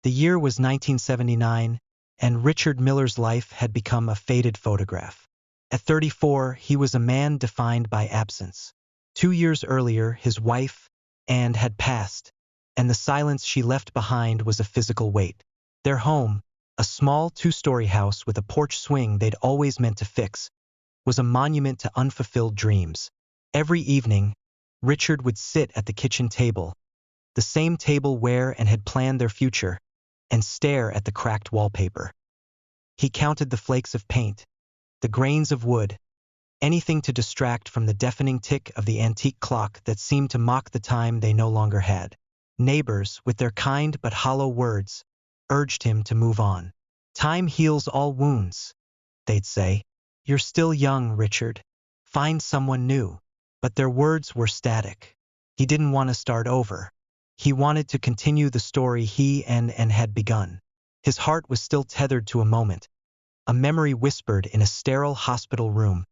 The year was 1979, and Richard Miller's life had become a faded photograph. At 34, he was a man defined by absence. 2 years earlier, his wife, Anne, had passed, and the silence she left behind was a physical weight. Their home, a small two-story house with a porch swing they'd always meant to fix, was a monument to unfulfilled dreams. Every evening, Richard would sit at the kitchen table, the same table where Anne had planned their future, and stare at the cracked wallpaper. He counted the flakes of paint, the grains of wood, anything to distract from the deafening tick of the antique clock that seemed to mock the time they no longer had. Neighbors, with their kind but hollow words, urged him to move on. "Time heals all wounds," they'd say. "You're still young, Richard. Find someone new." But their words were static. He didn't want to start over. He wanted to continue the story he and Anne had begun. His heart was still tethered to a moment, a memory whispered in a sterile hospital room,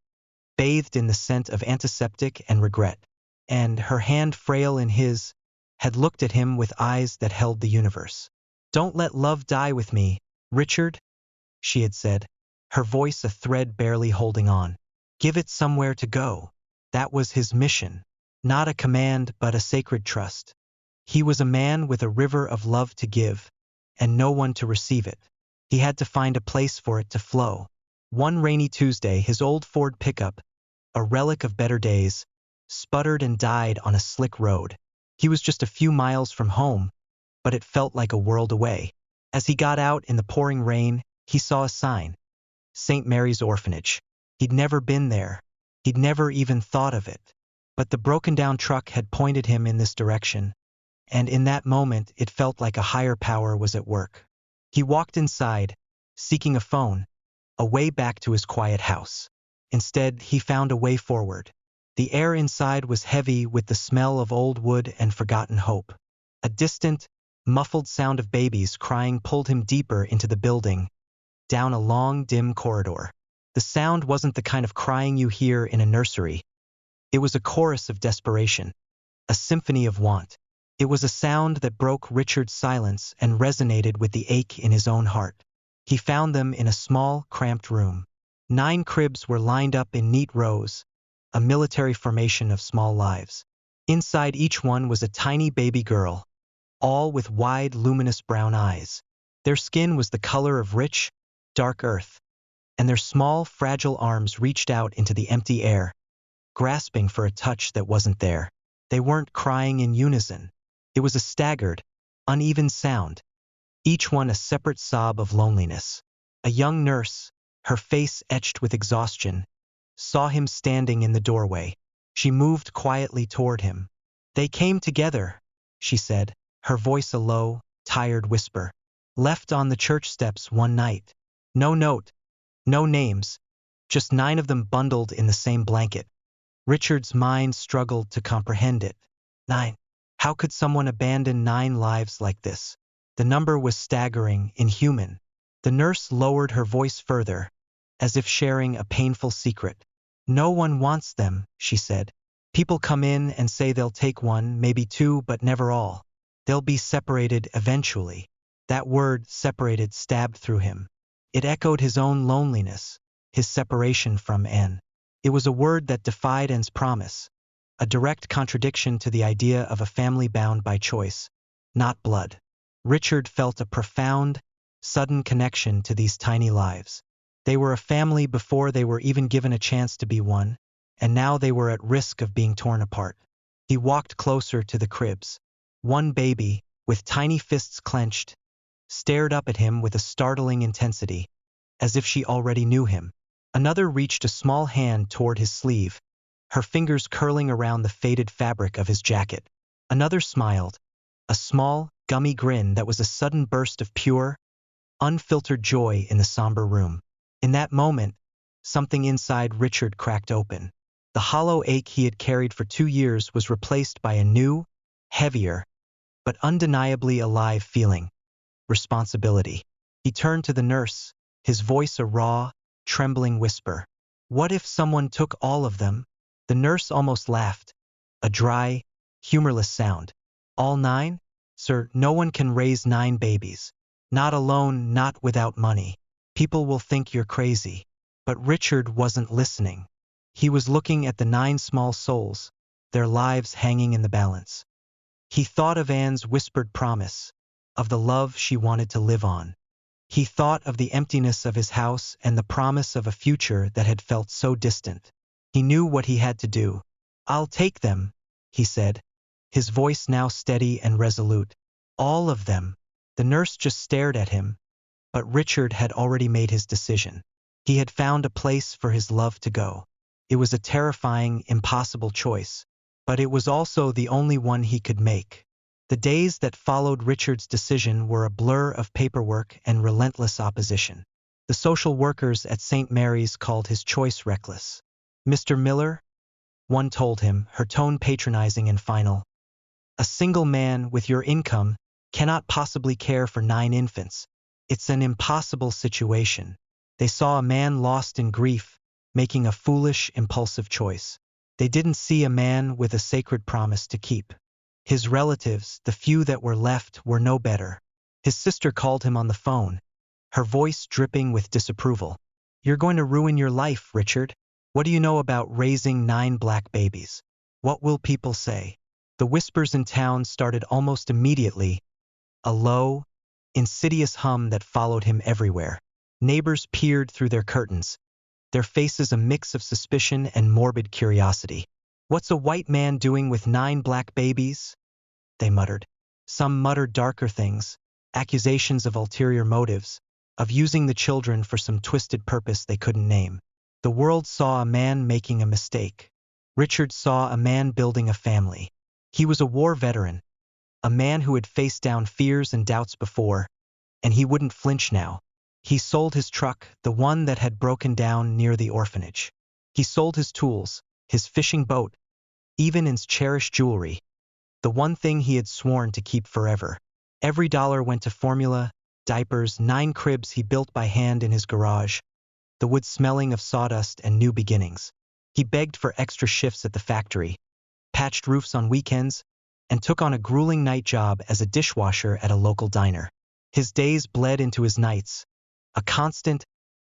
bathed in the scent of antiseptic and regret. And her hand frail in his, had looked at him with eyes that held the universe. "Don't let love die with me, Richard," she had said, her voice a thread barely holding on. "Give it somewhere to go." That was his mission. Not a command, but a sacred trust. He was a man with a river of love to give, and no one to receive it. He had to find a place for it to flow. One rainy Tuesday, his old Ford pickup, a relic of better days, sputtered and died on a slick road. He was just a few miles from home, but it felt like a world away. As he got out in the pouring rain, he saw a sign. St. Mary's Orphanage. He'd never been there. He'd never even thought of it. But the broken-down truck had pointed him in this direction, and in that moment it felt like a higher power was at work. He walked inside, seeking a phone, a way back to his quiet house. Instead, he found a way forward. The air inside was heavy with the smell of old wood and forgotten hope. A distant, muffled sound of babies crying pulled him deeper into the building, down a long, dim corridor. The sound wasn't the kind of crying you hear in a nursery. It was a chorus of desperation, a symphony of want. It was a sound that broke Richard's silence and resonated with the ache in his own heart. He found them in a small, cramped room. 9 cribs were lined up in neat rows, a military formation of small lives. Inside each one was a tiny baby girl, all with wide, luminous brown eyes. Their skin was the color of rich, dark earth, and their small, fragile arms reached out into the empty air, grasping for a touch that wasn't there. They weren't crying in unison. It was a staggered, uneven sound, each one a separate sob of loneliness. A young nurse, her face etched with exhaustion, saw him standing in the doorway. She moved quietly toward him. "They came together," she said, her voice a low, tired whisper. "Left on the church steps one night. No note, no names, just 9 of them bundled in the same blanket." Richard's mind struggled to comprehend it. 9. How could someone abandon 9 lives like this? The number was staggering, inhuman. The nurse lowered her voice further, as if sharing a painful secret. "No one wants them," she said. "People come in and say they'll take 1, maybe 2, but never all. They'll be separated eventually." That word, separated, stabbed through him. It echoed his own loneliness, his separation from Anne. It was a word that defied Anne's promise, a direct contradiction to the idea of a family bound by choice, not blood. Richard felt a profound, sudden connection to these tiny lives. They were a family before they were even given a chance to be one, and now they were at risk of being torn apart. He walked closer to the cribs. One baby, with tiny fists clenched, stared up at him with a startling intensity, as if she already knew him. Another reached a small hand toward his sleeve, her fingers curling around the faded fabric of his jacket. Another smiled, a small, gummy grin that was a sudden burst of pure, unfiltered joy in the somber room. In that moment, something inside Richard cracked open. The hollow ache he had carried for 2 years was replaced by a new, heavier, but undeniably alive feeling: responsibility. He turned to the nurse, his voice a raw, trembling whisper. "What if someone took all of them?" The nurse almost laughed, a dry, humorless sound. "All 9? "Sir, no one can raise 9 babies. Not alone, not without money. People will think you're crazy." But Richard wasn't listening. He was looking at the 9 small souls, their lives hanging in the balance. He thought of Anne's whispered promise, of the love she wanted to live on. He thought of the emptiness of his house and the promise of a future that had felt so distant. He knew what he had to do. "I'll take them," he said, his voice now steady and resolute. "All of them." The nurse just stared at him, but Richard had already made his decision. He had found a place for his love to go. It was a terrifying, impossible choice, but it was also the only one he could make. The days that followed Richard's decision were a blur of paperwork and relentless opposition. The social workers at St. Mary's called his choice reckless. "Mr. Miller," one told him, her tone patronizing and final, "a single man with your income cannot possibly care for 9 infants. It's an impossible situation." They saw a man lost in grief, making a foolish, impulsive choice. They didn't see a man with a sacred promise to keep. His relatives, the few that were left, were no better. His sister called him on the phone, her voice dripping with disapproval. "You're going to ruin your life, Richard. What do you know about raising 9 black babies? What will people say?" The whispers in town started almost immediately, a low, insidious hum that followed him everywhere. Neighbors peered through their curtains, their faces a mix of suspicion and morbid curiosity. "What's a white man doing with 9 black babies?" they muttered. Some muttered darker things, accusations of ulterior motives, of using the children for some twisted purpose they couldn't name. The world saw a man making a mistake. Richard saw a man building a family. He was a war veteran, a man who had faced down fears and doubts before, and he wouldn't flinch now. He sold his truck, the one that had broken down near the orphanage. He sold his tools, his fishing boat, even his cherished jewelry, the one thing he had sworn to keep forever. Every dollar went to formula, diapers, 9 cribs he built by hand in his garage, the wood smelling of sawdust and new beginnings. He begged for extra shifts at the factory, patched roofs on weekends, and took on a grueling night job as a dishwasher at a local diner. His days bled into his nights, a constant,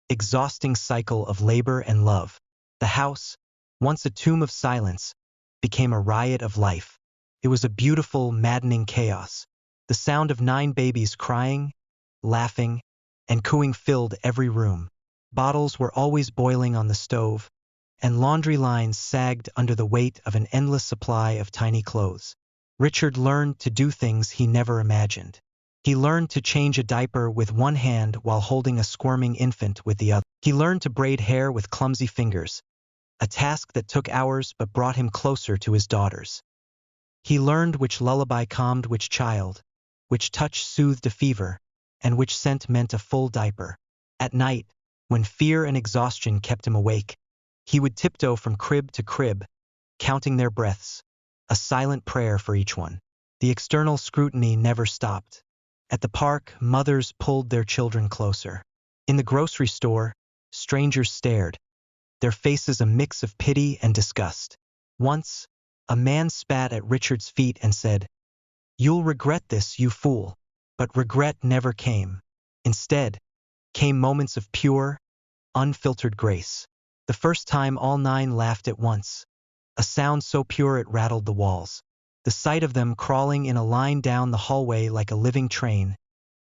exhausting cycle of labor and love. The house, once a tomb of silence, became a riot of life. It was a beautiful, maddening chaos. The sound of 9 babies crying, laughing, and cooing filled every room. Bottles were always boiling on the stove, and laundry lines sagged under the weight of an endless supply of tiny clothes. Richard learned to do things he never imagined. He learned to change a diaper with one hand while holding a squirming infant with the other. He learned to braid hair with clumsy fingers, a task that took hours but brought him closer to his daughters. He learned which lullaby calmed which child, which touch soothed a fever, and which scent meant a full diaper. At night, when fear and exhaustion kept him awake, he would tiptoe from crib to crib, counting their breaths, a silent prayer for each one. The external scrutiny never stopped. At the park, mothers pulled their children closer. In the grocery store, strangers stared, their faces a mix of pity and disgust. Once, a man spat at Richard's feet and said, "You'll regret this, you fool." But regret never came. Instead, came moments of pure, unfiltered grace. The first time all 9 laughed at once, a sound so pure it rattled the walls. The sight of them crawling in a line down the hallway like a living train,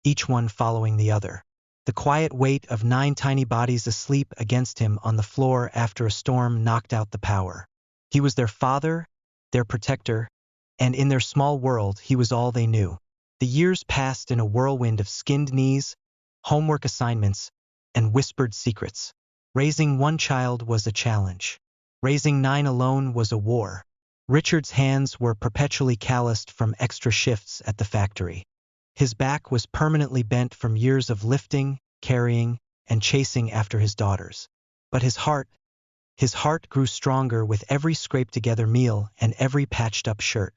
each one following the other. The quiet weight of 9 tiny bodies asleep against him on the floor after a storm knocked out the power. He was their father, their protector, and in their small world he was all they knew. The years passed in a whirlwind of skinned knees, homework assignments, and whispered secrets. Raising one child was a challenge. Raising 9 alone was a war. Richard's hands were perpetually calloused from extra shifts at the factory. His back was permanently bent from years of lifting, carrying, and chasing after his daughters. But his heart grew stronger with every scraped-together meal and every patched-up shirt.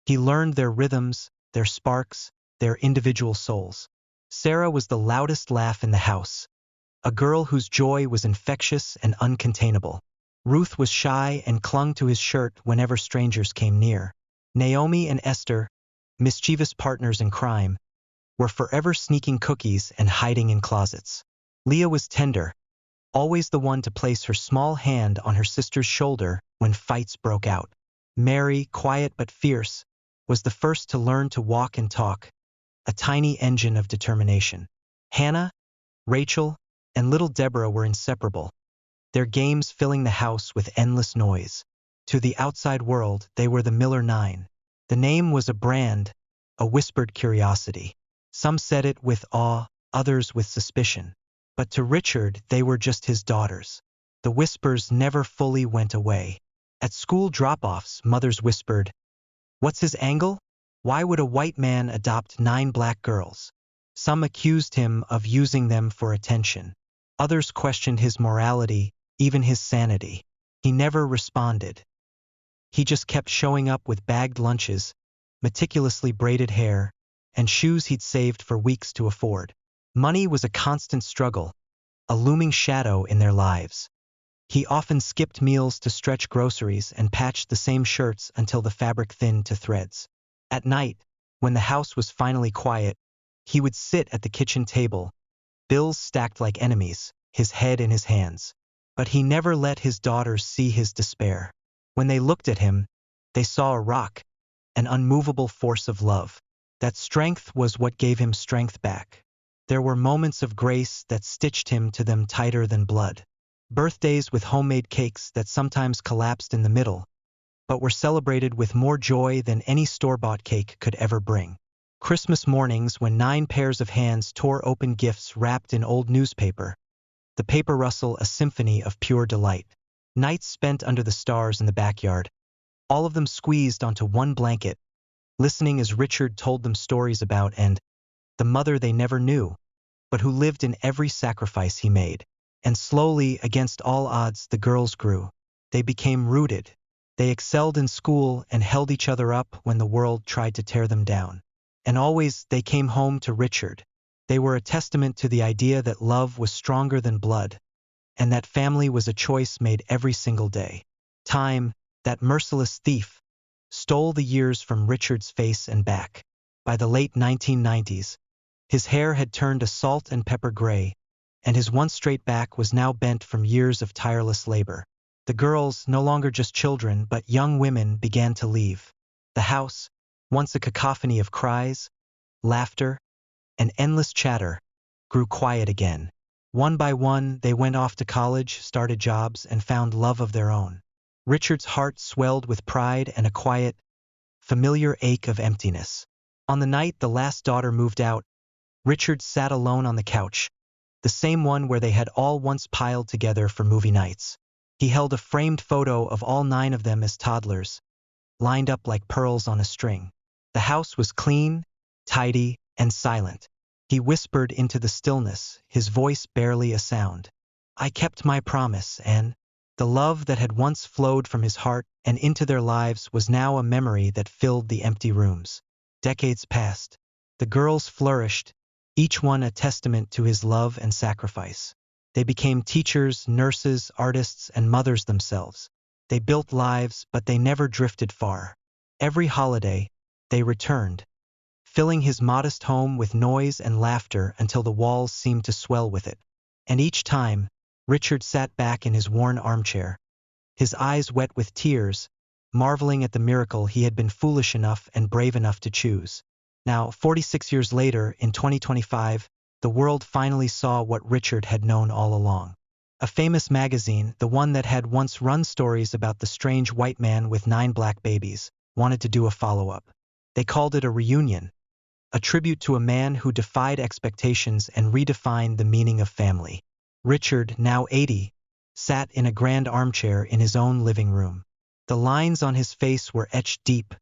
He learned their rhythms, their sparks, their individual souls. Sarah was the loudest laugh in the house, a girl whose joy was infectious and uncontainable. Ruth was shy and clung to his shirt whenever strangers came near. Naomi and Esther, mischievous partners in crime, were forever sneaking cookies and hiding in closets. Leah was tender, always the one to place her small hand on her sister's shoulder when fights broke out. Mary, quiet but fierce, was the first to learn to walk and talk, a tiny engine of determination. Hannah, Rachel, and little Deborah were inseparable, their games filling the house with endless noise. To the outside world, they were the Miller Nine. The name was a brand, a whispered curiosity. Some said it with awe, others with suspicion. But to Richard, they were just his daughters. The whispers never fully went away. At school drop-offs, mothers whispered, "What's his angle? Why would a white man adopt 9 black girls?" Some accused him of using them for attention. Others questioned his morality, even his sanity. He never responded. He just kept showing up with bagged lunches, meticulously braided hair, and shoes he'd saved for weeks to afford. Money was a constant struggle, a looming shadow in their lives. He often skipped meals to stretch groceries and patched the same shirts until the fabric thinned to threads. At night, when the house was finally quiet, he would sit at the kitchen table, bills stacked like enemies, his head in his hands. But he never let his daughters see his despair. When they looked at him, they saw a rock, an unmovable force of love. That strength was what gave him strength back. There were moments of grace that stitched him to them tighter than blood. Birthdays with homemade cakes that sometimes collapsed in the middle, but were celebrated with more joy than any store-bought cake could ever bring. Christmas mornings when 9 pairs of hands tore open gifts wrapped in old newspaper, the paper rustle a symphony of pure delight. Nights spent under the stars in the backyard, all of them squeezed onto one blanket, listening as Richard told them stories about and the mother they never knew, but who lived in every sacrifice he made. And slowly, against all odds, the girls grew. They became rooted. They excelled in school and held each other up when the world tried to tear them down. And always they came home to Richard. They were a testament to the idea that love was stronger than blood, and that family was a choice made every single day. Time, that merciless thief, stole the years from Richard's face and back. By the late 1990s, his hair had turned a salt and pepper gray, and his once straight back was now bent from years of tireless labor. The girls, no longer just children but young women, began to leave. The house, once a cacophony of cries, laughter, and endless chatter, grew quiet again. One by one, they went off to college, started jobs, and found love of their own. Richard's heart swelled with pride and a quiet, familiar ache of emptiness. On the night the last daughter moved out, Richard sat alone on the couch, the same one where they had all once piled together for movie nights. He held a framed photo of all 9 of them as toddlers, lined up like pearls on a string. The house was clean, tidy, and silent. He whispered into the stillness, his voice barely a sound. "I kept my promise," and the love that had once flowed from his heart and into their lives was now a memory that filled the empty rooms. Decades passed. The girls flourished, each one a testament to his love and sacrifice. They became teachers, nurses, artists, and mothers themselves. They built lives, but they never drifted far. Every holiday, they returned, filling his modest home with noise and laughter until the walls seemed to swell with it. And each time, Richard sat back in his worn armchair, his eyes wet with tears, marveling at the miracle he had been foolish enough and brave enough to choose. Now, 46 years later, in 2025, the world finally saw what Richard had known all along. A famous magazine, the one that had once run stories about the strange white man with 9 black babies, wanted to do a follow-up. They called it a reunion, a tribute to a man who defied expectations and redefined the meaning of family. Richard, now 80, sat in a grand armchair in his own living room. The lines on his face were etched deep,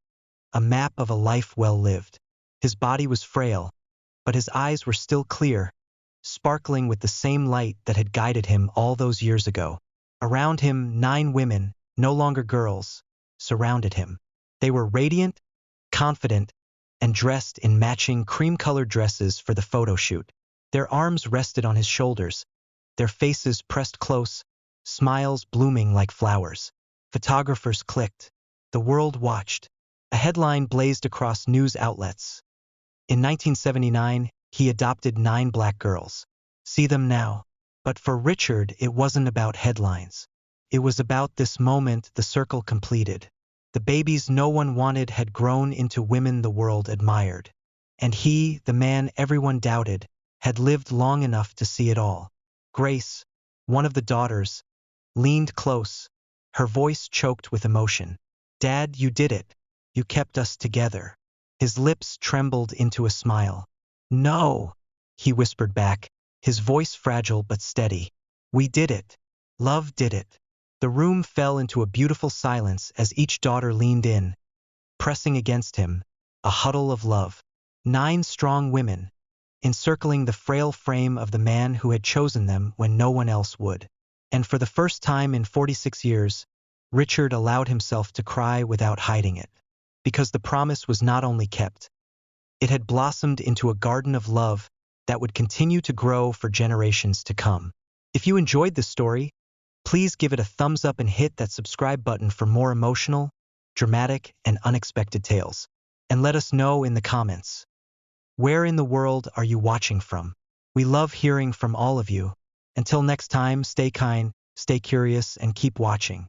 a map of a life well lived. His body was frail, but his eyes were still clear, sparkling with the same light that had guided him all those years ago. Around him, 9 women, no longer girls, surrounded him. They were radiant, confident, and dressed in matching cream-colored dresses for the photo shoot. Their arms rested on his shoulders, their faces pressed close, smiles blooming like flowers. Photographers clicked. The world watched. A A headline blazed across news outlets. In 1979, he adopted 9 black girls. See them now. But for Richard, it wasn't about headlines. It was about this moment the circle completed. The babies no one wanted had grown into women the world admired. And he, the man everyone doubted, had lived long enough to see it all. Grace, one of the daughters, leaned close, her voice choked with emotion. "Dad, you did it. You kept us together." His lips trembled into a smile. "No," he whispered back, his voice fragile but steady. "We did it. Love did it." The room fell into a beautiful silence as each daughter leaned in, pressing against him, a huddle of love. 9 strong women, encircling the frail frame of the man who had chosen them when no one else would. And for the first time in 46 years, Richard allowed himself to cry without hiding it. Because the promise was not only kept, it had blossomed into a garden of love that would continue to grow for generations to come. If you enjoyed this story, please give it a thumbs up and hit that subscribe button for more emotional, dramatic, and unexpected tales. And let us know in the comments. Where in the world are you watching from? We love hearing from all of you. Until next time, stay kind, stay curious, and keep watching.